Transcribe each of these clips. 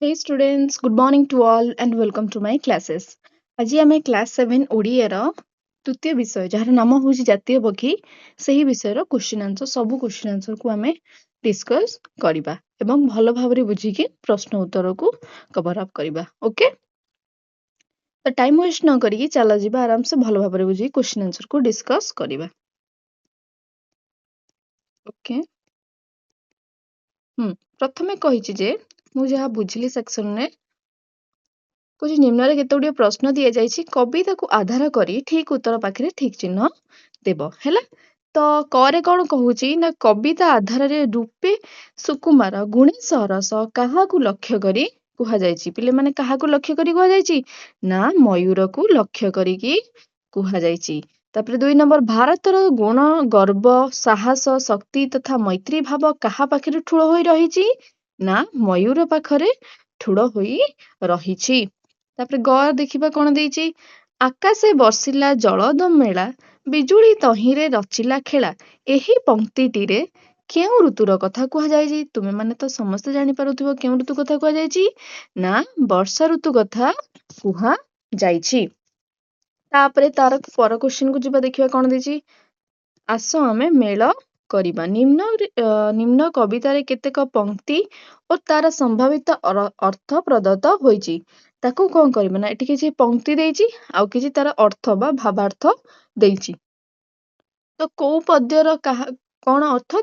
Hey students, good morning to all and welcome to my classes. ଆଜି ଆମେ class 7 ଓଡ଼ିଆର ତୃତୀୟ ବିଷୟ ଯାହାର ନାମ ହେଉଛି ଜାତୀୟ ପକ୍ଷୀ ସେହି ବିଷୟର କ୍ୱେଶ୍ଚିନ୍ ଆନ୍ସର ସବୁ କ୍ୱେଶ୍ଚିନ୍ ଆନ୍ସରକୁ ଆମେ ଡିସ୍କସ୍ କରିବା ଏବଂ ଭଲ ଭାବରେ ବୁଝିକି ପ୍ରଶ୍ନ ଉତ୍ତରକୁ କଭର ଅପ୍ କରିବା ଓକେ ତ ଟାଇମ୍ ୱେଷ୍ଟ ନ କରିକି ଚାଲ ଯିବା ଆରାମସେ ଭଲ ଭାବରେ ବୁଝିକି କ୍ୱେଶ୍ଚିନ୍ ଆନ୍ସରକୁ ଡିସ୍କସ୍ କରିବା ଓକେ ପ୍ରଥମେ କହିଛି ଯେ ମୁଁ ଯାହା ବୁଝିଲି ସେକ୍ସନରେ କହୁଛି ନିମ୍ନରେ କେତେଗୁଡ଼ିଏ ପ୍ରଶ୍ନ ଦିଆଯାଇଛି କବିତାକୁ ଆଧାର କରି ଠିକ୍ ଉତ୍ତର ପାଖରେ ଠିକ୍ ଚିହ୍ନ ଦେବ ହେଲା ତ କରେ କ'ଣ କହୁଛି ନା କବିତା ଆଧାରରେ ରୂପେ ସୁକୁମାର ଗୁଣୀ ସରସ କାହାକୁ ଲକ୍ଷ୍ୟ କରି କୁହାଯାଇଛି ପିଲାମାନେ କାହାକୁ ଲକ୍ଷ୍ୟ କରି କୁହାଯାଇଛି ନା ମୟୂରକୁ ଲକ୍ଷ୍ୟ କରିକି କୁହାଯାଇଛି ତାପରେ 2 ନମ୍ବର ଭାରତର ଗୁଣ ଗର୍ବ ସାହସ ଶକ୍ତି ତଥା ମୈତ୍ରୀ ଭାବ କାହା ପାଖରେ ଠୁଳ ହୋଇ ରହିଛି ନା ମୟୂର ପାଖରେ ଠୁଳ ହୋଇ ରହିଛି ତାପରେ ଗ ଦେଖିବା କ'ଣ ଦେଇଛି ଆକାଶେ ବର୍ଷିଲା ଜଳଦ ମେଳା ବିଜୁଳି ତହିଁରେ ରଚିଲା ଖେଳା ଏହି ପଂକ୍ତିଟିରେ କେଉଁ ଋତୁର କଥା କୁହାଯାଇଛି ତୁମେମାନେ ତ ସମସ୍ତେ ଜାଣିପାରୁଥିବ କେଉଁ ଋତୁ କଥା କୁହାଯାଇଛି ନା ବର୍ଷା ଋତୁ କଥା କୁହାଯାଇଛି ତାପରେ ତାର ପର କ୍ୱେଶ୍ଚିନ୍ କୁ ଯିବା ଦେଖିବା କ'ଣ ଦେଇଛି ଆସ ଆମେ ମେଳ କରିବା ନିମ୍ନ କବିତାରେ କେତେକ ପଂକ୍ତି ଓ ତାର ସମ୍ଭାବିତ ଅର୍ଥ ପ୍ରଦତ୍ତ ହୋଇଛି ତାକୁ କ'ଣ କରିବା ନା ଏଠି କିଛି ପଂକ୍ତି ଦେଇଛି ଆଉ କିଛି ତାର ଅର୍ଥ ବା ଭାବାର୍ଥ ଦେଇଛି ତ କୋଉ ପଦ୍ୟର କ'ଣ ଅର୍ଥ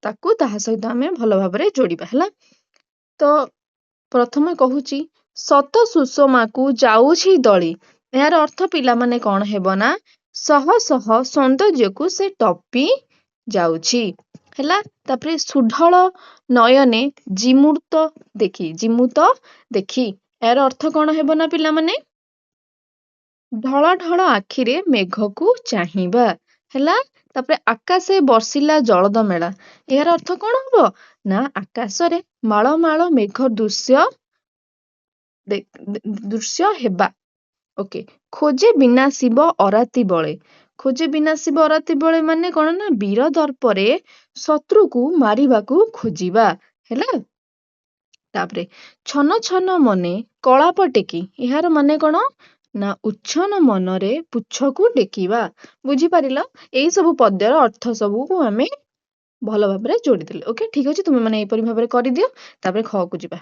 ତାକୁ ତାହା ସହିତ ଆମେ ଭଲ ଭାବରେ ଯୋଡ଼ିବା ହେଲା ତ ପ୍ରଥମେ କହୁଛି ସତ ସୁଷମାକୁ ଯାଉଛି ଦଳି ଏହାର ଅର୍ଥ ପିଲାମାନେ କ'ଣ ହେବ ନା ଶହ ଶହ ସୌନ୍ଦର୍ଯ୍ୟକୁ ସେ ଟପି ଯାଉଛି ହେଲା ତାପରେ ସୁଢଳ ନୟନେ ଜିମୁତ ଦେଖି ଏହାର ଅର୍ଥ କ'ଣ ହେବ ନା ପିଲାମାନେ ଢଳ ଢଳ ଆଖିରେ ମେଘକୁ ଚାହିଁବା ହେଲା ତାପରେ ଆକାଶେ ବର୍ଷିଲା ଜଳଦ ମେଳା ଏହାର ଅର୍ଥ କ'ଣ ହବ ନା ଆକାଶରେ ମାଳ ମାଳ ମେଘ ଦୃଶ୍ୟ ହେବା ଓକେ ଖୋଜେ ବିନାଶିବ ଅରାତି ବଳେ ଖୋଜେ ବିନାଶିବ ଅରାତି ବଳେ ମାନେ କ'ଣ ନା ବୀର ଦର୍ପରେ ଶତ୍ରୁକୁ ମାରିବାକୁ ଖୋଜିବା ହେଲା ତାପରେ ଛନ ଛନ ମନେ କଳାପ ଟେକି ଏହାର ମାନେ କ'ଣ ନା ଉଚ୍ଛନ ମନରେ ପୁଚ୍ଛକୁ ଟେକିବା ବୁଝିପାରିଲ ଏଇ ସବୁ ପଦ୍ୟର ଅର୍ଥ ସବୁକୁ ଆମେ ଭଲ ଭାବରେ ଯୋଡ଼ିଦେଲେ ଓକେ ଠିକ ଅଛି ତୁମେ ମାନେ ଏପରି ଭାବରେ କରିଦିଅ ତାପରେ ଖକୁ ଯିବା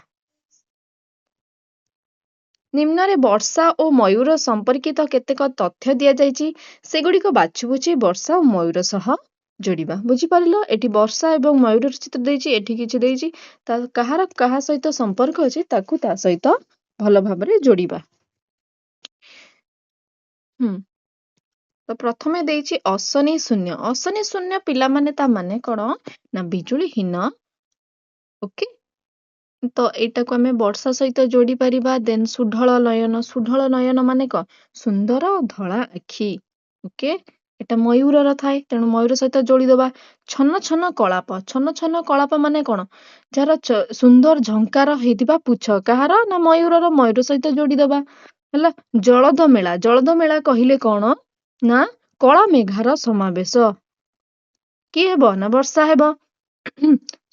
ନିମ୍ନରେ ବର୍ଷା ଓ ମୟୂର ସମ୍ପର୍କିତ କେତେକ ତଥ୍ୟ ଦିଆଯାଇଛି ସେଗୁଡ଼ିକ ବାଛି ବୁଛି ବର୍ଷା ଓ ମୟୂର ସହ ଯୋଡ଼ିବା ବୁଝିପାରିଲ ଏଠି ବର୍ଷା ଏବଂ ମୟୂରର ଚିତ୍ର ଦେଇଛି ଏଠି କିଛି ଦେଇଛି କାହାର କାହା ସହିତ ସମ୍ପର୍କ ଅଛି ତାକୁ ତା ସହିତ ଭଲ ଭାବରେ ଯୋଡ଼ିବା ତ ପ୍ରଥମେ ଦେଇଛି ଅଶନି ଶୂନ୍ୟ ପିଲାମାନେ ତା ମାନେ କ'ଣ ନା ବିଜୁଳିହୀନ ଓକେ ତ ଏଇଟାକୁ ଆମେ ବର୍ଷା ସହିତ ଯୋଡ଼ି ପାରିବା ଦେନ୍ ସୁଢଳ ନୟନ ମାନେ କ'ଣ ସୁନ୍ଦର ଧଳା ଆଖି ଓକେ ଏଟା ମୟୂରର ଥାଏ ତେଣୁ ମୟୂର ସହିତ ଯୋଡ଼ିଦବା ଛନ ଛନ କଳାପ ମାନେ କ'ଣ ଯାହାର ସୁନ୍ଦର ଝଙ୍କାର ହେଇଥିବା ପୁଚ୍ଛ କାହାର ନା ମୟୂର ସହିତ ଯୋଡ଼ିଦବା ହେଲା ଜଳଦ ମେଳା କହିଲେ କ'ଣ ନା କଳା ମେଘାର ସମାବେଶ କିଏ ହେବ ନା ବର୍ଷା ହେବ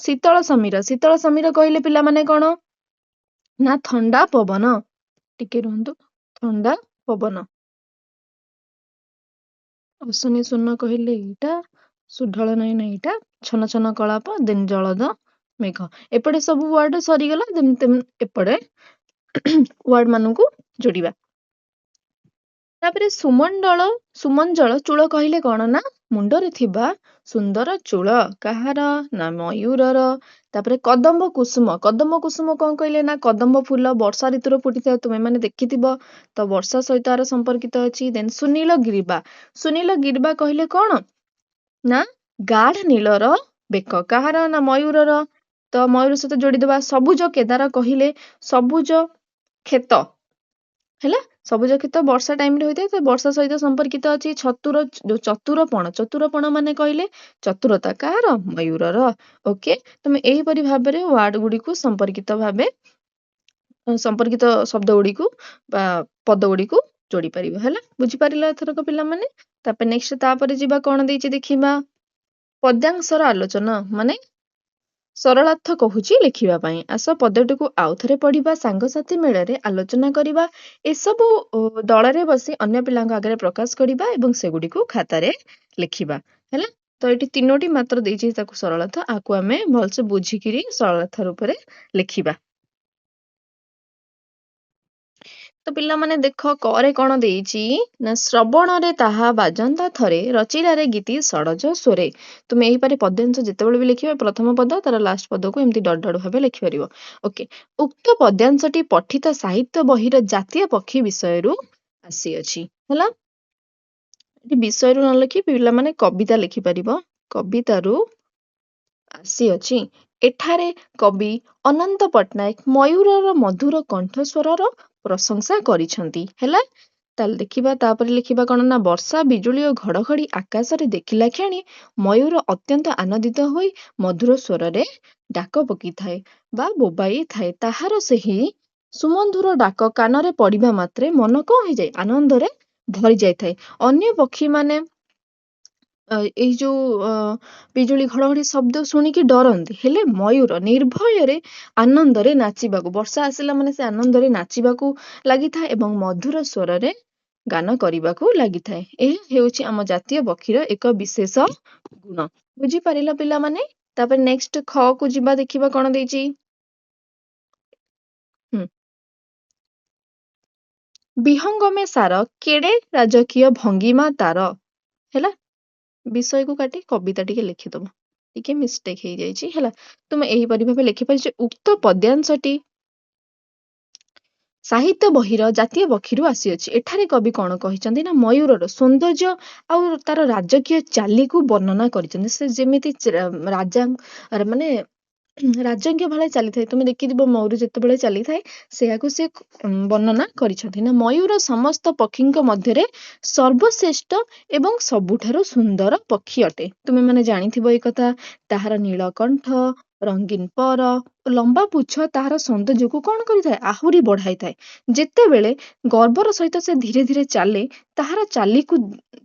ଶୀତଳ ସମୀର କହିଲେ ପିଲାମାନେ କ'ଣ ନା ଥଣ୍ଡା ପବନ ଟିକେ ରୁହନ୍ତୁ ଥଣ୍ଡା ପବନ ଅଶନି ଶୂନ୍ୟ କହିଲେ ଏଇଟା ସୁଢଳ ନୟନ ଏଇଟା ଛନ ଛନ କଳାପ ଦେନ୍ ଜଳଦ ମେଘ ଏପଟେ ସବୁ ୱାର୍ଡ ସରିଗଲା ଦେନ୍ ଏପଟେ ୱାର୍ଡ ମାନଙ୍କୁ ଯୋଡ଼ିବା ତାପରେ ସୁମଞ୍ଜଳ ଚୂଳ କହିଲେ କ'ଣ ନା ମୁଣ୍ଡରେ ଥିବା ସୁନ୍ଦର ଚୂଳ କାହାର ନା ମୟୂରର ତାପରେ କଦମ୍ବ କୁସୁମ କ'ଣ କହିଲେ ନା କଦମ୍ବ ଫୁଲ ବର୍ଷା ଋତୁରେ ଫୁଟିଥାଏ ତୁମେ ମାନେ ଦେଖିଥିବ ତ ବର୍ଷା ସହିତ ଆର ସମ୍ପର୍କିତ ଅଛି ଦେନ୍ ସୁନୀଳ ଗିର୍ବା କହିଲେ କ'ଣ ନା ଗାଢ଼ ନୀଳର ବେକ କାହାର ନା ମୟୂରର ତ ମୟୂର ସହିତ ଯୋଡ଼ିଦେବା ସବୁଜ କେଦାର କହିଲେ ସବୁଜ କ୍ଷେତ ହେଲା ସବୁଜ କ୍ଷେତ ବର୍ଷା ଟାଇମରେ ହୋଇଥାଏ ତ ବର୍ଷା ସହିତ ସମ୍ପର୍କିତ ଅଛି ଚତୁରପଣ ମାନେ କହିଲେ ଚତୁରତା କାହାର ମୟୂରର ଓକେ ତମେ ଏହିପରି ଭାବରେ ୱାର୍ଡ ଗୁଡ଼ିକୁ ସମ୍ପର୍କିତ ଶବ୍ଦ ଗୁଡ଼ିକୁ ବା ପଦ ଗୁଡ଼ିକୁ ଯୋଡ଼ି ପାରିବ ହେଲା ବୁଝିପାରିଲ ଏଥରକ ପିଲାମାନେ ତାପରେ ଯିବା କ'ଣ ଦେଇଛି ଦେଖିବା ପଦ୍ୟାଂଶର ଆଲୋଚନା ମାନେ ସରଳାର୍ଥ କହୁଛି ଲେଖିବା ପାଇଁ। ଆସ ପଦଟିକୁ ଆଉଥରେ ପଢିବା, ସାଙ୍ଗସାଥି ମେଳରେ ଆଲୋଚନା କରିବା, ଏସବୁ ଦଳରେ ବସି ଅନ୍ୟ ପିଲାଙ୍କ ଆଗରେ ପ୍ରକାଶ କରିବା ଏବଂ ସେଗୁଡ଼ିକୁ ଖାତାରେ ଲେଖିବା। ହେଲା, ତ ଏଠି 3ଟି ମାତ୍ର ଦେଇଛି ତାକୁ ସରଳାର୍ଥ, ଆକୁ ଆମେ ଭଲସେ ବୁଝିକିରି ସରଳାର୍ଥ ରୂପରେ ଲେଖିବା। ତ ପିଲାମାନେ ଦେଖ କରେ କଣ ଦେଇଛି ନା ଶ୍ରବଣରେ ତାହା ବାଜନ୍ତା ଥରେ, ରଚିଲାରେ ଗୀତି ସଡ଼ଜ ସ୍ୱରେ। ତୁମେ ଏହିପରି ପଦ୍ୟାଂଶ ଯେତେବେଳେ ବି ଲେଖିବ ପ୍ରଥମ ପଦ ତାର ଲାଷ୍ଟ ପଦକୁ ଏମିତି ଡଟ ଡଟ ଭାବେ ଲେଖିପାରିବ। ଓକେ, ଉକ୍ତ ପଦ୍ୟାଂଶଟି ପଠିତ ସାହିତ୍ୟ ବହିର ଜାତୀୟ ପକ୍ଷୀ ବିଷୟରୁ ଆସିଅଛି। ହେଲା, ଏଠି ବିଷୟରୁ ନ ଲେଖି ପିଲାମାନେ କବିତା ଲେଖିପାରିବ। କବିତାରୁ ଆସିଅଛି। ଏଠାରେ କବି ଅନନ୍ତ ପଟ୍ଟନାୟକ ମୟୂରର ମଧୁର କଣ୍ଠସ୍ୱରର ପ୍ରଶଂସା କରିଛନ୍ତି। ହେଲା, ତାହେଲେ ଦେଖିବା ତାପରେ ଲେଖିବା କଣ ନା ବର୍ଷା ବିଜୁଳି ଓ ଘଡଘଡି ଆକାଶରେ ଦେଖିଲା କ୍ଷଣି ମୟୂର ଅତ୍ୟନ୍ତ ଆନନ୍ଦିତ ହୋଇ ମଧୁର ସ୍ୱରରେ ଡାକ ପକେଇଥାଏ ବା ବୋବାଇ ଥାଏ। ତାହାର ସେହି ସୁମଧୁର ଡାକ କାନରେ ପଡିବା ମାତ୍ରେ ମନ କଣ ହେଇଯାଏ, ଆନନ୍ଦରେ ଭରି ଯାଇଥାଏ। ଅନ୍ୟ ପକ୍ଷୀ ମାନେ ଏଇ ଯୋଉ ବିଜୁଳି ଘଡଘଡି ଶବ୍ଦ ଶୁଣିକି ଡରନ୍ତି, ହେଲେ ମୟୂର ନିର୍ଭୟରେ ଆନନ୍ଦରେ ନାଚିବାକୁ, ବର୍ଷା ଆସିଲା ମାନେ ସେ ଆନନ୍ଦରେ ନାଚିବାକୁ ଲାଗିଥାଏ ଏବଂ ମଧୁର ସ୍ୱରରେ ଗାନ କରିବାକୁ ଲାଗିଥାଏ। ଏହା ହେଉଛି ଆମ ଜାତୀୟ ପକ୍ଷୀର ଏକ ବିଶେଷ ଗୁଣ। ବୁଝିପାରିଲ ପିଲାମାନେ? ତାପରେ ନେକ୍ସଟ ଖ କୁ ଯିବା, ଦେଖିବା କଣ ଦେଇଛି। ବିହଙ୍ଗମେ ସାର କେଡେ ରାଜକୀୟ ଭଙ୍ଗିମା ତାର। ହେଲା, ବିଷୟକୁ କାଟି କବିତା ଟିକେ ଲେଖିଦବ, ଟିକେ ମିଷ୍ଟେକ୍ ହେଇଯାଇଛି। ହେଲା, ତୁମେ ଏହିପରି ଭାବେ ଲେଖିପାରିଛ ଉକ୍ତ ପଦ୍ୟାଂଶଟି ସାହିତ୍ୟ ବହିର ଜାତୀୟ ପକ୍ଷୀରୁ ଆସିଅଛି। ଏଠାରେ କବି କଣ କହିଛନ୍ତି ନା ମୟୂରର ସୌନ୍ଦର୍ଯ୍ୟ ଆଉ ତାର ରାଜକୀୟ ଚାଲିକୁ ବର୍ଣ୍ଣନା କରିଛନ୍ତି। ସେ ଯେମିତି ରାଜା ମାନେ ରାଜକୀୟ ଭଳିଆ ଚାଲିଥାଏ, ତୁମେ ଦେଖିଥିବ ମୟୂର ଯେତେବେଳେ ଚାଲିଥାଏ ସେୟାକୁ ସେ ବର୍ଣ୍ଣନା କରିଛନ୍ତି। ନା ମୟୂର ସମସ୍ତ ପକ୍ଷୀଙ୍କ ମଧ୍ୟରେ ସର୍ବଶ୍ରେଷ୍ଠ ଏବଂ ସବୁଠାରୁ ସୁନ୍ଦର ପକ୍ଷୀ ଅଟେ। ତୁମେ ମାନେ ଜାଣିଥିବ ଏଇ କଥା। ତାହାର ନୀଳକଣ୍ଠ, ରଙ୍ଗୀନ ପର, ଲମ୍ବା ପୁଚ୍ଛ ତାହାର ସୌନ୍ଦର୍ଯ୍ୟକୁ କଣ କରିଥାଏ, ଆହୁରି ବଢାଇଥାଏ। ଯେତେବେଳେ ଗର୍ବର ସହିତ ସେ ଧୀରେ ଧୀରେ ଚାଲେ, ତାହାର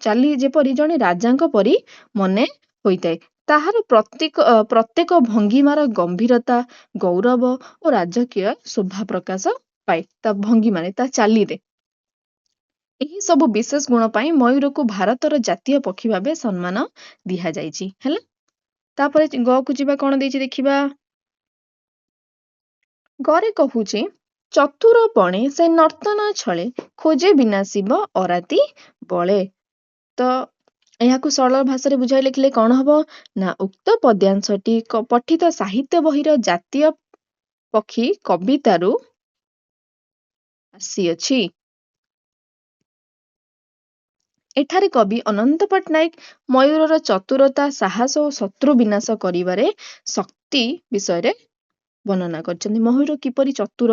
ଚାଲି ଯେପରି ଜଣେ ରାଜାଙ୍କ ପରି ମନେ ହୋଇଥାଏ। ତାହାର ପ୍ରତ୍ୟେକ ଭଙ୍ଗିମାର ଗମ୍ଭୀରତା, ଗୌରବ ଓ ରାଜକୀୟ ଶୋଭା ପ୍ରକାଶ ପାଏ ତା ଭଙ୍ଗିମାରେ, ତା ଚାଲିରେ। ଏହି ସବୁ ବିଶେଷ ଗୁଣ ପାଇଁ ମୟୂରକୁ ଭାରତର ଜାତୀୟ ପକ୍ଷୀ ଭାବେ ସମ୍ମାନ ଦିଆଯାଇଛି। ହେଲା, ତାପରେ ଗ କୁ ଯିବା, କଣ ଦେଇଛି ଦେଖିବା। ଗରେ କହୁଛି ଚତୁର ପଣେ ସେ ନର୍ତ୍ତନ ଛଳେ, ଖୋଜେ ବିନାଶିବ ଅରାତି ବଳେ। ତ ଏହାକୁ ସରଳ ଭାଷାରେ ବୁଝାଇ ଲେଖିଲେ କଣ ହବ ନା ଉକ୍ତ ପଦ୍ୟାଂଶଟି ପଠିତ ସାହିତ୍ୟ ବହିର ଜାତୀୟ ପକ୍ଷୀ କବିତାରୁ ଆସିଅଛି। ଏଠାରେ କବି ଅନନ୍ତ ପଟ୍ଟନାୟକ ମୟୂରର ଚତୁରତା, ସାହସ ଓ ଶତ୍ରୁ ବିନାଶ କରିବାରେ ଶକ୍ତି ବିଷୟରେ ବର୍ଣ୍ଣନା କରିଛନ୍ତି। ମୟୂର କିପରି ଚତୁର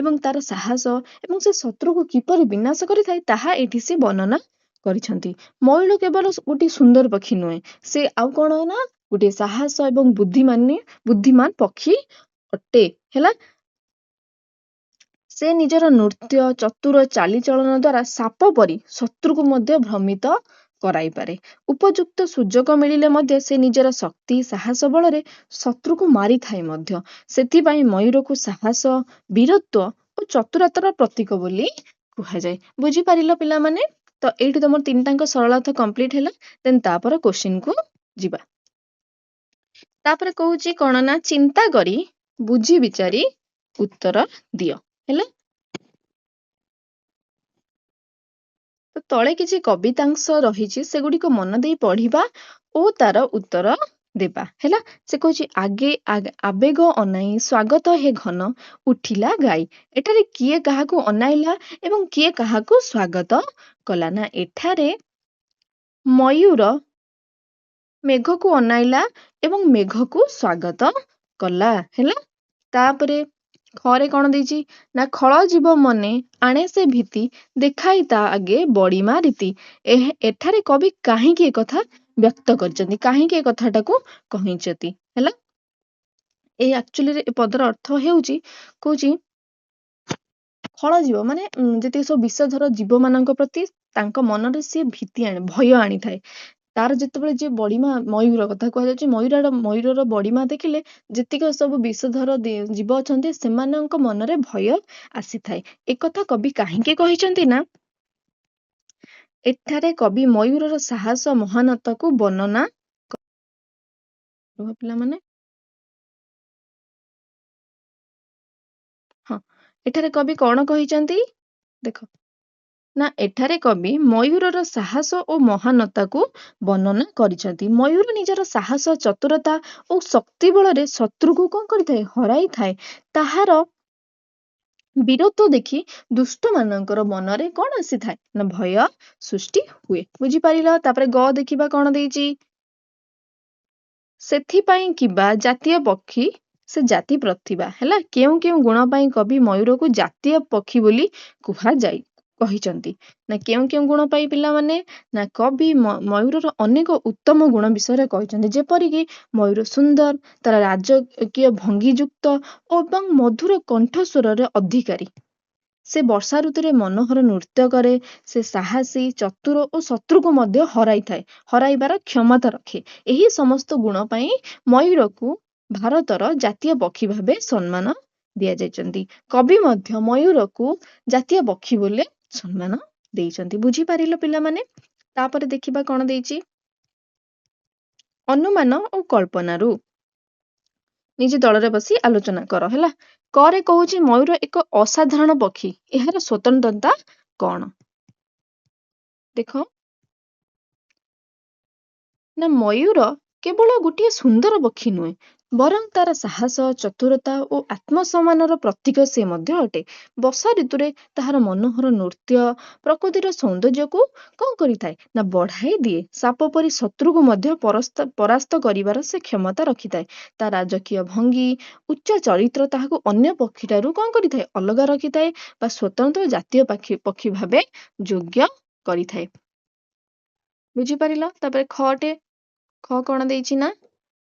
ଏବଂ ତାର ସାହସ ଏବଂ ସେ ଶତ୍ରୁକୁ କିପରି ବିନାଶ କରିଥାଏ ତାହା ଏଠି ସେ ବର୍ଣ୍ଣନା କରିଛନ୍ତି। ମୟୂର କେବଳ ଗୋଟିଏ ସୁନ୍ଦର ପକ୍ଷୀ ନୁହେଁ, ସେ ଆଉ କଣ ନା ଗୋଟିଏ ସାହସ ଏବଂ ବୁଦ୍ଧିମାନ ପକ୍ଷୀ ଅଟେ। ହେଲା, ସେ ନିଜର ନୃତ୍ୟ, ଚତୁର ଚାଲିଚଳନ ଦ୍ୱାରା ସାପ ପରି ଶତ୍ରୁକୁ ମଧ୍ୟ ଭ୍ରମିତ କରାଇପାରେ। ଉପଯୁକ୍ତ ସୁଯୋଗ ମିଳିଲେ ମଧ୍ୟ ସେ ନିଜର ଶକ୍ତି, ସାହସ ବଳରେ ଶତ୍ରୁକୁ ମାରିଥାଏ ମଧ୍ୟ। ସେଥିପାଇଁ ମୟୂରକୁ ସାହସ, ବୀରତ୍ୱ ଓ ଚତୁରତାର ପ୍ରତୀକ ବୋଲି କୁହାଯାଏ। ବୁଝିପାରିଲ ପିଲାମାନେ? ତ ଏଇଠି ତମର 3ଟାଙ୍କ ସରଳାର୍ଥ କମ୍ପ୍ଲିଟ ହେଲା। ଦେନ୍ ତାପରେ କ୍ୱେଶ୍ଚିନ୍ କୁ ଯିବା। ତାପରେ କହୁଛି କଣ ନା ଚିନ୍ତା କରି ବୁଝି ବିଚାରି ଉତ୍ତର ଦିଅ। ହେଲା, ତ ତଳେ କିଛି କବିତାଂଶ ରହିଛି, ସେଗୁଡିକ ମନ ଦେଇ ପଢିବା ଓ ତାର ଉତ୍ତର ଦେବା। ହେଲା, ସେ କହୁଛି ଆବେଗ ଅନାଇ ସ୍ୱାଗତ ହେ ଘନ ଉଠିଲା ଗାଇ। ଏଠାରେ କିଏ କାହାକୁ ଅନାଇଲା ଏବଂ କିଏ କାହାକୁ ସ୍ୱାଗତ କଲା ନା ଏଠାରେ ମୟୂର ମେଘକୁ ଅନାଇଲା ଏବଂ ମେଘକୁ ସ୍ୱାଗତ କଲା। ହେଲା, ତାପରେ ଖରେ କଣ ଦେଇଛି ନା ଖଳ ଯିବ ମନେ ଆଣେ ସେ ଭୀତି, ଦେଖାଇ ତା ଆଗେ ବଡ଼ିମା ରୀତି। ଏଠାରେ କବି କାହିଁକି ଏ କଥା ବ୍ୟକ୍ତ କରିଛନ୍ତି, କାହିଁକି ଏ କଥାଟାକୁ କହିଛନ୍ତି। ହେଲା, ଏଇ ଆକ୍ଚୁଆଲି ଏ ପଦର ଅର୍ଥ ହେଉଛି, କହୁଛି ଖଳ ଜୀବ ମାନେ ଯେତିକି ସବୁ ବିଷଧର ଜୀବ ମାନଙ୍କ ପ୍ରତି ତାଙ୍କ ମନରେ ସିଏ ଭୀତି ଭୟ ଆଣିଥାଏ। ତାର ଯେତେବେଳେ ଯେ ବଡ଼ିମା ମୟୂର କଥା କୁହାଯାଉଛି, ମୟୂରର ବଡ଼ିମା ଦେଖିଲେ ଯେତିକ ସବୁ ବିଷଧର ଜୀବ ଅଛନ୍ତି ସେମାନଙ୍କ ମନରେ ଭୟ ଆସିଥାଏ। ଏକଥା କବି କାହିଁକି କହିଛନ୍ତି ନା, ଏଠାରେ କବି ମୟୂରର ସାହସ ମହାନତାକୁ ବର୍ଣ୍ଣନା ରୁହ ପିଲାମାନେ। ହଁ, ଏଠାରେ କବି କଣ କହିଛନ୍ତି ଦେଖ, ନା ଏଠାରେ କବି ମୟୂରର ସାହସ ଓ ମହାନତାକୁ ବର୍ଣ୍ଣନା କରିଛନ୍ତି। ମୟୂର ନିଜର ସାହସ, ଚତୁରତା ଓ ଶକ୍ତି ବଳରେ ଶତ୍ରୁକୁ କଣ କରିଥାଏ? ହରାଇଥାଏ। ତାହାର ବୀରତ୍ୱ ଦେଖି ଦୁଷ୍ଟ ମାନଙ୍କର ମନରେ କଣ ଆସିଥାଏ? ନା ଭୟ ସୃଷ୍ଟି ହୁଏ। ବୁଝିପାରିଲ? ତାପରେ ଗ ଦେଖିବା କଣ ଦେଇଛି? ସେଥିପାଇଁ କିମ୍ବା ଜାତୀୟ ପକ୍ଷୀ ସେ ଜାତି ପ୍ରତିଭା ହେଲା। କେଉଁ କେଉଁ ଗୁଣ ପାଇଁ କବି ମୟୂରକୁ ଜାତୀୟ ପକ୍ଷୀ ବୋଲି କୁହାଯାଇ କହିଛନ୍ତି? ନା କେଉଁ କେଉଁ ଗୁଣ ପାଇଁ ପିଲାମାନେ? ନା କବି ମୟୂରର ଅନେକ ଉତ୍ତମ ଗୁଣ ବିଷୟରେ କହିଛନ୍ତି। ଯେପରିକି ମୟୂର ସୁନ୍ଦର, ତାର ରାଜକୀୟ ଭଙ୍ଗୀଯୁକ୍ତ ଏବଂ ମଧୁର କଣ୍ଠସ୍ୱରରେ ଅଧିକାରୀ। ସେ ବର୍ଷା ଋତୁରେ ମନୋହର ନୃତ୍ୟ କରେ। ସେ ସାହସୀ, ଚତୁର ଓ ଶତ୍ରୁକୁ ମଧ୍ୟ ହରାଇବାର କ୍ଷମତା ରଖେ। ଏହି ସମସ୍ତ ଗୁଣ ପାଇଁ ମୟୂରକୁ ଭାରତର ଜାତୀୟ ପକ୍ଷୀ ଭାବେ ସମ୍ମାନ ଦିଆଯାଇଛନ୍ତି। କବି ମଧ୍ୟ ମୟୂରକୁ ଜାତୀୟ ପକ୍ଷୀ ବୋଲି ସମ୍ମାନ ଦେଇଛନ୍ତି। ବୁଝିପାରିଲ ପିଲାମାନେ? ତାପରେ ଦେଖିବା କଣ ଦେଇଛି? ଅନୁମାନ ଓ କଳ୍ପନାରୁ ନିଜ ଦଳରେ ବସି ଆଲୋଚନା କର ହେଲା। କରେ କହୁଛି ମୟୂର ଏକ ଅସାଧାରଣ ପକ୍ଷୀ। ଏହାର ସ୍ୱତନ୍ତ୍ରତା କଣ? ଦେଖ, ନା ମୟୂର କେବଳ ଗୋଟିଏ ସୁନ୍ଦର ପକ୍ଷୀ ନୁହେଁ, ବରଂ ତାର ସାହସ, ଚତୁରତା ଓ ଆତ୍ମସମ୍ମାନର ପ୍ରତୀକ ସେ ମଧ୍ୟ ଅଟେ। ବର୍ଷା ଋତୁରେ ତାହାର ମନୋହର ନୃତ୍ୟ ପ୍ରକୃତିର ସୌନ୍ଦର୍ଯ୍ୟକୁ କଣ କରିଥାଏ? ନା ବଢାଇ ଦିଏ। ସାପ ପରି ଶତ୍ରୁକୁ ମଧ୍ୟ ପରାସ୍ତ କରିବାର ସେ କ୍ଷମତା ରଖିଥାଏ। ତା ରାଜକୀୟ ଭଙ୍ଗୀ, ଉଚ୍ଚ ଚରିତ୍ର ତାହାକୁ ଅନ୍ୟ ପକ୍ଷୀଠାରୁ କଣ କରିଥାଏ? ଅଲଗା ରଖିଥାଏ ବା ସ୍ୱତନ୍ତ୍ର ଜାତୀୟ ପକ୍ଷୀ ଭାବେ ଯୋଗ୍ୟ କରିଥାଏ। ବୁଝିପାରିଲ? ତାପରେ ଖ କଣ ଦେଇଛି ନା,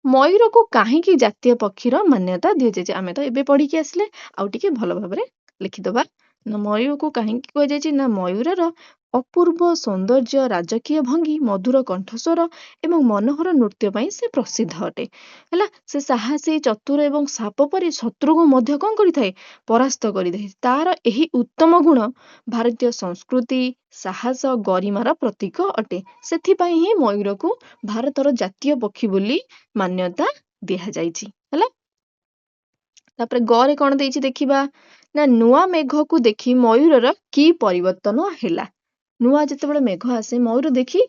ମୟୂରକୁ କାହିଁକି ଜାତୀୟ ପକ୍ଷୀର ମାନ୍ୟତା ଦିଆଯାଇଛି? ଆମେ ତ ଏବେ ପଢିକି ଆସିଲେ, ଆଉ ଟିକେ ଭଲ ଭାବରେ ଲେଖିଦବା। ନା ମୟୂରକୁ କାହିଁକି କୁହାଯାଇଛି? ନା ମୟୂରର ଅପୂର୍ବ ସୌନ୍ଦର୍ଯ୍ୟ, ରାଜକୀୟ ଭଙ୍ଗୀ, ମଧୁର କଣ୍ଠସ୍ୱର ଏବଂ ମନୋହର ନୃତ୍ୟ ପାଇଁ ସେ ପ୍ରସିଦ୍ଧ ଅଟେ ହେଲା। ସେ ସାହସୀ, ଚତୁର ଏବଂ ସାପ ପରି ଶତ୍ରୁକୁ ମଧ୍ୟ କଣ କରିଥାଏ? ପରାସ୍ତ କରିଥାଏ। ତାର ଏହି ଉତ୍ତମ ଗୁଣ ଭାରତୀୟ ସଂସ୍କୃତି, ସାହସ, ଗରିମାର ପ୍ରତୀକ ଅଟେ। ସେଥିପାଇଁ ହିଁ ମୟୂରକୁ ଭାରତର ଜାତୀୟ ପକ୍ଷୀ ବୋଲି ମାନ୍ୟତା ଦିଆଯାଇଛି ହେଲା। ତାପରେ ଗରେ କଣ ଦେଇଛି ଦେଖିବା? ନା ନୂଆ ମେଘକୁ ଦେଖି ମୟୂରର କି ପରିବର୍ତ୍ତନ ହେଲା? ନୂଆ ଯେତେବେଳେ ମେଘ ଆସେ ମୟୂର ଦେଖି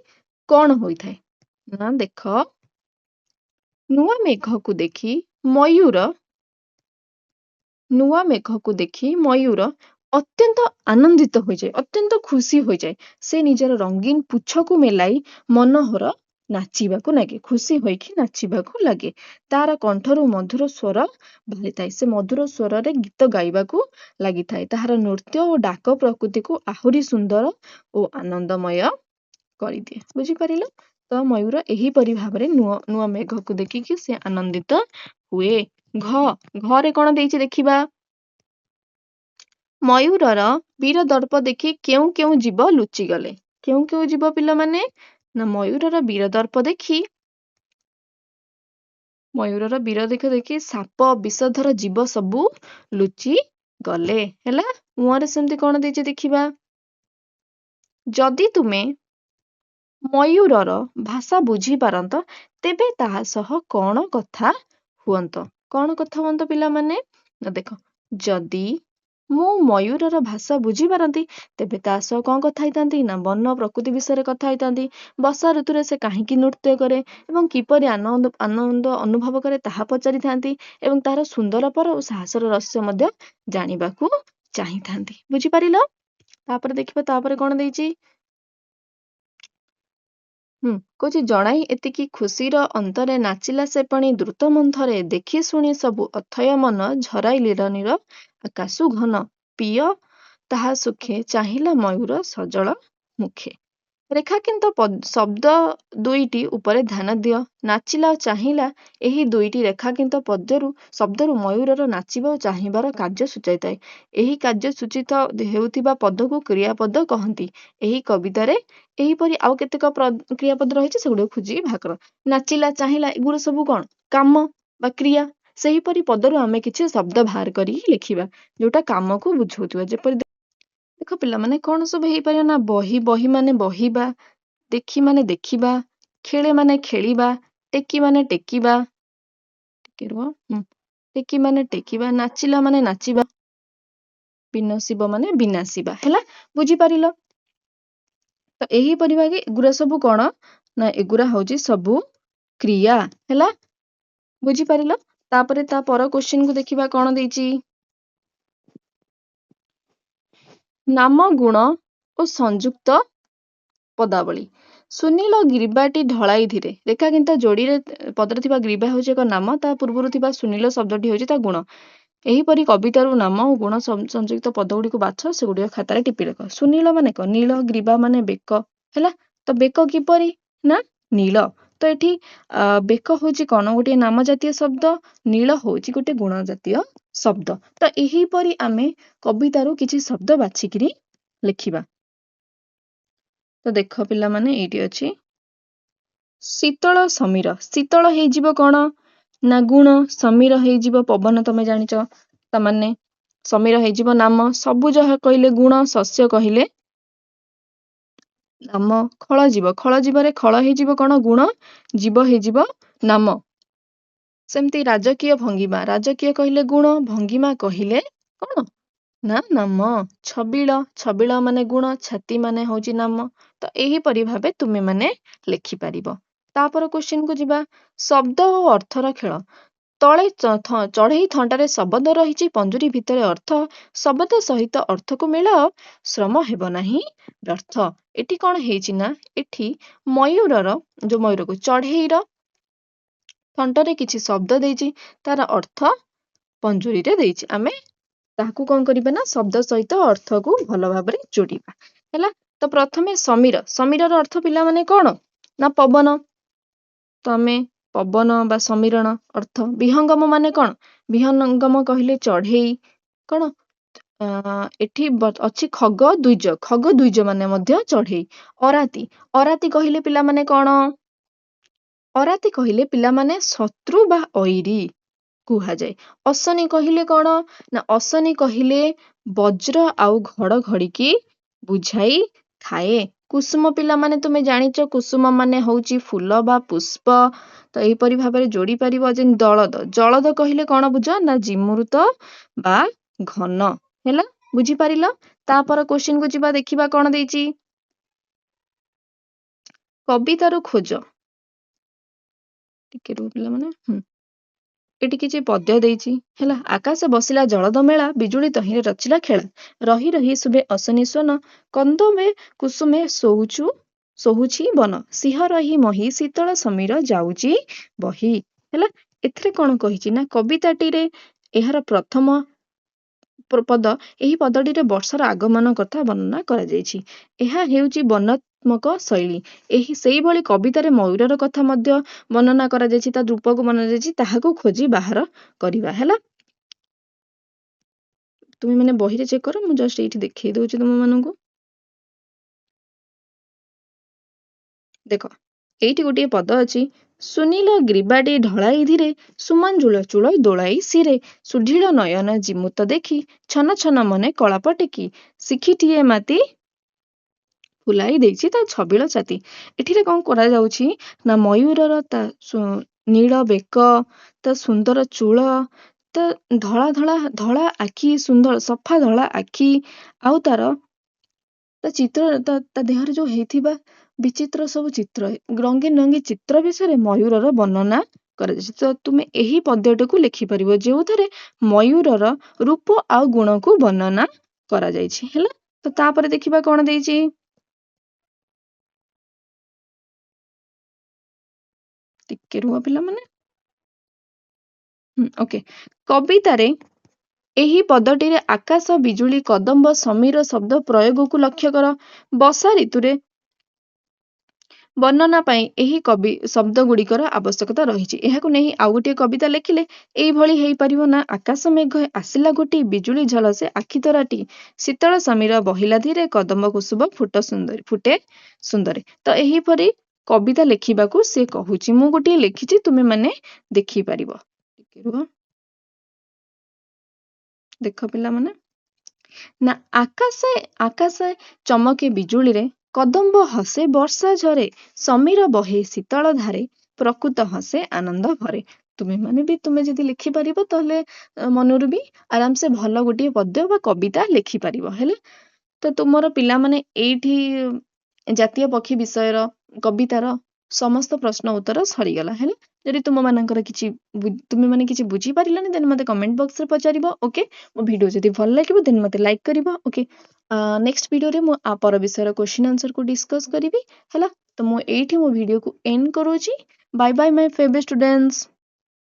କଣ ହୋଇଥାଏ? ନା ଦେଖ, ନୂଆ ମେଘକୁ ଦେଖି ମୟୂର ଅତ୍ୟନ୍ତ ଆନନ୍ଦିତ ହୋଇଯାଏ, ଅତ୍ୟନ୍ତ ଖୁସି ହୋଇଯାଏ। ସେ ନିଜର ରଙ୍ଗୀନ ପୁଚ୍ଛକୁ ମେଲାଇ ମନୋହର ନାଚିବାକୁ ଲାଗେ, ଖୁସି ହୋଇକି ନାଚିବାକୁ ଲାଗେ। ତାର କଣ୍ଠରୁ ମଧୁର ସ୍ୱର ବାହାରିଥାଏ। ସେ ମଧୁର ସ୍ୱରରେ ଗୀତ ଗାଇବାକୁ ଲାଗିଥାଏ। ତାହାର ନୃତ୍ୟ ଓ ଡାକ ପ୍ରକୃତିକୁ ଆହୁରି ସୁନ୍ଦର ଓ ଆନନ୍ଦମୟ କରିଦିଏ। ବୁଝିପାରିଲ? ତ ମୟୂର ଏହିପରି ଭାବରେ ନୂଆ ମେଘକୁ ଦେଖିକି ସେ ଆନନ୍ଦିତ ହୁଏ। ଘରେ କଣ ଦେଇଛି ଦେଖିବା? ମୟୂରର ବୀର ଦର୍ପ ଦେଖି କେଉଁ କେଉଁ ଜୀବ ଲୁଚିଗଲେ? କେଉଁ କେଉଁ ଜୀବ ପିଲାମାନେ? ନା ମୟୂରର ବୀର ଦର୍ପ ଦେଖି ସାପ, ବିଷଧର ଜୀବ ସବୁ ଲୁଚି ଗଲେ ହେଲା। ମୁହଁରେ ସେମିତି କଣ ଦେଇଛି ଦେଖିବା? ଯଦି ତୁମେ ମୟୂରର ଭାଷା ବୁଝିପାରନ୍ତ ତେବେ ତାହା ସହ କଣ କଥା ହୁଅନ୍ତ? କଣ କଥା ହୁଅନ୍ତ ପିଲାମାନେ? ନା ଦେଖ, ଯଦି ମୁଁ ମୟୂରର ଭାଷା ବୁଝିପାରନ୍ତି ତେବେ ତା ସହ କଣ କଥା ହେଇଥାନ୍ତି? ନା ବନ ପ୍ରକୃତି ବିଷୟରେ କଥା ହେଇଥାନ୍ତି। ବର୍ଷା ଋତୁରେ ସେ କାହିଁକି ନୃତ୍ୟ କରେ ଏବଂ କିପରି ଆନନ୍ଦ ଅନୁଭବ କରେ ତାହା ପଚାରିଥାନ୍ତି ଏବଂ ତାହାର ସୁନ୍ଦର ପର ଓ ସାହସର ରହସ୍ୟ ମଧ୍ୟ ଜାଣିବାକୁ ଚାହିଁଥାନ୍ତି। ବୁଝିପାରିଲ? ତାପରେ ଦେଖିବା, ତାପରେ କଣ ଦେଇଛି? କହୁଛି ଜଣାଇ ଏତିକି ଖୁସିର ଅନ୍ତରେ ନାଚିଲା ସେ ପାଣି ଦ୍ରୁତ ମନ୍ଥରେ, ଦେଖି ଶୁଣି ସବୁ ଅଥୟ ମନ ଝରାଇ ନୀର ଆକାଶୁ ଘନ, ପିୟ ତାହା ସୁଖେ ଚାହିଁଲା ମୟୂର ସଜଳ ମୁଖେ। ରେଖାଙ୍କିତ ଶବ୍ଦ ଦୁଇଟି ଉପରେ ଧ୍ୟାନ ଦିଅ। ନାଚିଲା ଓ ଚାହିଁଲା ଏହି ଦୁଇଟି ରେଖାଙ୍କିତ ଶବ୍ଦରୁ ମୟୂରର ନାଚିବା ଓ ଚାହିଁବାର କାର୍ଯ୍ୟ ସୂଚାଇଥାଏ। ଏହି କାର୍ଯ୍ୟ ସୂଚିତ ହେଉଥିବା ପଦକୁ କ୍ରିୟାପଦ କହନ୍ତି। ଏହି କବିତାରେ ଏହିପରି ଆଉ କେତେକ କ୍ରିୟାପଦ ରହିଛି, ସେଗୁଡିକୁ ଖୋଜିକି ବାହାର କର। ନାଚିଲା, ଚାହିଁଲା ଏଗୁলো ସବୁ କଣ? କାମ ବା କ୍ରିୟା। ସେହିପରି ପଦରୁ ଆମେ କିଛି ଶବ୍ଦ ବାହାର କରିକି ଲେଖିବା ଯୋଉଟା କାମକୁ ବୁଝଉଥିବା। ଯେପରି ଦେଖ ପିଲାମାନେ କଣ ସବୁ ହେଇପାରିବ ନା ବହି, ବହି ମାନେ ବହିବା, ଦେଖି ମାନେ ଦେଖିବା, ଖେଳେ ମାନେ ଖେଳିବା, ଟେକି ମାନେ ଟେକିବା, ଟିକେ ରୁହ, ଟେକି ମାନେ ଟେକିବା, ନାଚିଲା ମାନେ ନାଚିବା, ବିନସିବ ମାନେ ବିନାଶିବା। ହେଲା, ବୁଝିପାରିଲ? ତ ଏହିପରି ଭାବେ ଏଗୁରା ସବୁ କଣ ନା ଏଗୁରା ହଉଛି ସବୁ କ୍ରିୟା। ହେଲା, ବୁଝିପାରିଲ? ତାପରେ ତା ପର କ୍ୱେଶ୍ଚିନ୍ କୁ ଦେଖିବା କଣ ଦେଇଛି। ନାମ, ଗୁଣ ଓ ସଂଯୁକ୍ତ ପଦାବଳୀ। ସୁନୀଳ ଗ୍ରୀବାଟି ଢଳାଇ ଧୀରେ। ରେଖାଙ୍କିତ ଯୋଡିରେ ପଦରେ ଥିବା ଗ୍ରୀବା ହେଉଛି ଏକ ନାମ, ତା ପୂର୍ବରୁ ଥିବା ସୁନୀଳ ଶବ୍ଦଟି ହେଉଛି ତା ଗୁଣ। ଏହିପରି କବିତାରୁ ନାମ ଓ ଗୁଣ ସଂଯୁକ୍ତ ପଦଗୁଡିକୁ ବାଛ, ସେଗୁଡିକ ଖାତାରେ ଟିପି ଲେଖ। ସୁନୀଳ ମାନେ କଣ? ନୀଳ। ଗ୍ରୀବା ମାନେ ବେକ। ହେଲା, ତ ବେକ କିପରି ନା ନୀଳ। ତ ଏଠି ବେକ ହଉଛି କଣ? ଗୋଟିଏ ନାମ ଜାତୀୟ ଶବ୍ଦ। ନୀଳ ହଉଛି ଗୋଟେ ଗୁଣ ଜାତୀୟ ଶବ୍ଦ। ତ ଏହିପରି ଆମେ କବିତାରୁ କିଛି ଶବ୍ଦ ବାଛିକିରି ଲେଖିବା। ତ ଦେଖ ପିଲାମାନେ, ଏଇଠି ଅଛି ଶୀତଳ ସମୀର। ଶୀତଳ ହେଇଯିବ କଣ ନା ଗୁଣ, ସମୀର ହେଇଯିବ ପବନ, ତମେ ଜାଣିଛ। ତାମାନେ ସମୀର ହେଇଯିବ ନାମ, ସବୁଜ କହିଲେ ଗୁଣ, ଶସ୍ୟ କହିଲେ ନାମ। ଖଳ ଜୀବ, ଖଳ ଜୀବରେ ଖଳ ହେଇଯିବ କଣ? ଗୁଣ, ଜୀବ ହେଇଯିବ ନାମ। ସେମିତି ରାଜକୀୟ ଭଙ୍ଗିମା, ରାଜକୀୟ କହିଲେ ଗୁଣ, ଭଙ୍ଗିମା କହିଲେ କଣ ନା ନାମ। ଛବିଳ, ଛବିଳ ମାନେ ଗୁଣ, ଛାତି ମାନେ ହଉଛି ନାମ। ତ ଏହିପରି ଭାବେ ତୁମେ ମାନେ ଲେଖିପାରିବ। ତାପର କ୍ୱେଶ୍ଚିନ୍ କୁ ଯିବା। ଶବ୍ଦ ଓ ଅର୍ଥର ଖେଳ। ତଳେ ଚଢେଇ ଥଣ୍ଟାରେ ଶବଦ ରହିଛି, ପଞ୍ଜୁରୀ ଭିତରେ ଅର୍ଥ। ଶବଦ ସହିତ ଅର୍ଥକୁ ମିଳାଅ, ଶ୍ରମ ହେବ ନାହିଁ ବ୍ୟର୍ଥ। ଏଠି କଣ ହେଇଛି ନା ଏଠି ମୟୂରର, ଯୋଉ ମୟୂରକୁ ଚଢେଇର ଥଣ୍ଟରେ କିଛି ଶବ୍ଦ ଦେଇଛି, ତାର ଅର୍ଥ ପଞ୍ଜୁରୀରେ ଦେଇଛି। ଆମେ ତାହାକୁ କଣ କରିବା ନା ଶବ୍ଦ ସହିତ ଅର୍ଥକୁ ଭଲ ଭାବରେ ଯୋଡିବା। ହେଲା, ତ ପ୍ରଥମେ ସମୀର। ସମୀରର ଅର୍ଥ ପିଲାମାନେ କଣ ନା ପବନ। ତ ଆମେ ପବନ ବା ସମୀରଣ ଅର୍ଥ। ବିହଙ୍ଗମ ମାନେ କଣ? ବିହଙ୍ଗମ କହିଲେ ଚଢେଇ। କଣ ଏଠି ଅଛି ଖଗ ଦ୍ୱିଜ। ଖଗ ଦ୍ୱିଜ ମାନେ ମଧ୍ୟ ଚଢେଇ। ଅରାତି, ଅରାତି କହିଲେ ପିଲାମାନେ କଣ? ଅରାତି କହିଲେ ପିଲାମାନେ ଶତ୍ରୁ ବା ଅଇରି କୁହାଯାଏ। ଅଶନି କହିଲେ କଣ ନା ଅଶନି କହିଲେ ବଜ୍ର ଆଉ ଘଡଘଡିକି ବୁଝାଇ ଥାଏ। କୁସୁମ ପିଲାମାନେ ତୁମେ ଜାଣିଛ, କୁସୁମ ମାନେ ହଉଛି ଫୁଲ ବା ପୁଷ୍ପ। ତ ଏହିପରି ଭାବରେ ଯୋଡି ପାରିବ। ଯେମିତି ଦଳଦ, ଜଳଦ କହିଲେ କଣ ବୁଝ ନା ଜିମୃତ ବା ଘନ। ହେଲା, ବୁଝିପାରିଲ? ତାପର କ୍ୱେଶ୍ଚିନ୍ କୁ ଯିବା, ଦେଖିବା କଣ ଦେଇଛି। କବିତାରୁ ଖୋଜ। ଟିକେ ରୁହ ପିଲାମାନେ, ଏଠି କିଛି ପଦ୍ୟ ଦେଇଛି। ହେଲା, ଆକାଶ ବସିଲା ଜଳଦ ମେଳା, ବିଜୁଳି ତହିଁରେ ରଚିଲା ଖେଳା। ରହି ରହି ଶୁଭେ ଅଶନି ସ୍ୱନ, କନ୍ଦମେ କୁସୁମେ ଶୋହୁଛି ବନ। ସିଂହ ରହି ମହି, ଶୀତଳ ସମୀର ଯାଉଛି ବହି। ହେଲା, ଏଥିରେ କଣ କହିଛି ନା କବିତାଟିରେ ଏହାର ପ୍ରଥମ ପଦ, ଏହି ପଦଟିରେ ବର୍ଷାର ଆଗମନ କଥା ବର୍ଣ୍ଣନା କରାଯାଇଛି। ଏହା ହେଉଛି ବର୍ଣ୍ଣାତ୍ମକ ଶୈଳୀ। ସେଇଭଳି କବିତାରେ ମୟୂରର କଥା ମଧ୍ୟ ବର୍ଣ୍ଣନା କରାଯାଇଛି, ତା ରୂପକୁ ବର୍ଣ୍ଣନା ଯାଇଛି, ତାହାକୁ ଖୋଜି ବାହାର କରିବା। ହେଲା, ତୁମେ ମାନେ ବହିରେ ଚେକ୍ କର, ମୁଁ ଜଷ୍ଟ ଏଇଠି ଦେଖେଇ ଦଉଛି ତୁମ ମାନଙ୍କୁ। ଦେଖ, ଏଇଠି ଗୋଟିଏ ପଦ ଅଛି। ସୁନୀଳ ଗ୍ରୀବାଟି ଢଳାଇ ଧୀରେ, ସୁମଞ୍ଜୁଳ ଚୂଳ ଦୋଳାଇ ଶିରେ। ସୁଢିଳ ନୟନ ଜିମୁତ ଦେଖି, ଛନ ଛନ ମନେ କଳାପ ଟେକି। ଶିଖିଟିଏ ମାତି ଫୁଲାଇ ଦେଇଛି ତା ଛବିଳ ଛାତି। ଏଠିରେ କଣ କରାଯାଉଛି ନା ମୟୂରର ତା ନୀଳ ବେକ, ତା ସୁନ୍ଦର ଚୂଳ, ତା ଧଳା ଆଖି, ସୁନ୍ଦର ସଫା ଧଳା ଆଖି, ଆଉ ତା ଚିତ୍ର, ତା ଦେହରେ ଯୋଉ ହେଇଥିବା ବିଚିତ୍ର ସବୁ ଚିତ୍ର, ରଙ୍ଗୀନ ରଙ୍ଗୀ ଚିତ୍ର ବିଷୟରେ ମୟୂରର ବର୍ଣ୍ଣନା କରାଯାଇଛି। ତ ତୁମେ ଏହି ପଦ୍ୟଟିକୁ ଲେଖିପାରିବ ଯେଉଁଥିରେ ମୟୂରର ରୂପ ଆଉ ଗୁଣକୁ ବର୍ଣ୍ଣନା କରାଯାଇଛି। ହେଲା, ତ ତାପରେ ଦେଖିବା କଣ ଦେଇଛି। ଟିକେ ରୁହ ପିଲାମାନେ। ଓକେ, କବିତାରେ ଏହି ପଦଟିରେ ଆକାଶ, ବିଜୁଳି, କଦମ୍ବ, ସମୀର ଶବ୍ଦ ପ୍ରୟୋଗକୁ ଲକ୍ଷ୍ୟ କର। ବର୍ଷା ଋତୁରେ ବର୍ଣ୍ଣନା ପାଇଁ ଏହି କବି ଶବ୍ଦ ଗୁଡ଼ିକର ଆବଶ୍ୟକତା ରହିଛି। ଏହାକୁ ନେଇ ଆଉ ଗୋଟିଏ କବିତା ଲେଖିଲେ ଏଇଭଳି ହେଇପାରିବ ନା ଆକାଶ ମେଘ ଆସିଲା ଗୋଟି ବିଜୁଳି ଝଲସେ ଆଖି ତରାଟି ଶୀତଳ ସମୀର ବହିଲା ଧୀରେ କଦମ୍ବ କୁସୁମ ଫୁଟେ ସୁନ୍ଦରେ। ତ ଏହିପରି କବିତା ଲେଖିବାକୁ ସେ କହୁଛି। ମୁଁ ଗୋଟିଏ ଲେଖିଛି, ତୁମେ ମାନେ ଦେଖିପାରିବ। ଟିକେ ରୁହ, ଦେଖ ପିଲାମାନେ। ନା ଆକାଶେ ଚମକେ ବିଜୁଳିରେ, କଦମ୍ବ ହସେ ବର୍ଷା ଝରେ, ସମୀର ବହେ ଶୀତଳ ଧାରେ, ପ୍ରକୃତ ହସେ ଆନନ୍ଦ ଭରେ। ତୁମେ ଯଦି ଲେଖିପାରିବ ତାହେଲେ ମନରୁ ବି ଆରାମସେ ଭଲ ଗୋଟିଏ ପଦ୍ୟ ବା କବିତା ଲେଖିପାରିବ। ହେଲା, ତ ତୁମର ପିଲାମାନେ ଏଇଠି ଜାତୀୟ ପକ୍ଷୀ ବିଷୟର କବିତାର ସମସ୍ତ ପ୍ରଶ୍ନ ଉତ୍ତର ସରିଗଲା। ହେଲା, ଯଦି ତୁମମାନଙ୍କର ତୁମେମାନେ କିଛି ବୁଝିପାରିଲନି ଦେନ୍ ମୋତେ କମେଣ୍ଟ ବକ୍ସରେ ପଚାରିବ। ଓକେ, ମୋ ଭିଡ଼ିଓ ଯଦି ଭଲ ଲାଗିବ ଦେନ୍ ମୋତେ ଲାଇକ୍ କରିବ। ଓକେ, ନେକ୍ସଟ ଭିଡ଼ିଓରେ ମୁଁ ପର ବିଷୟର କ୍ୱେଶ୍ଚିନ୍ ଆନ୍ସରକୁ ଡିସ୍କସ୍ କରିବି। ହେଲା, ତ ମୁଁ ଏଇଠି ମୋ ଭିଡ଼ିଓକୁ ଏଣ୍ଡ କରୁଛି। ବାଏ ବାଏ ମାଇ ଫେଭରେଟ୍ ଷ୍ଟୁଡେଣ୍ଟସ୍।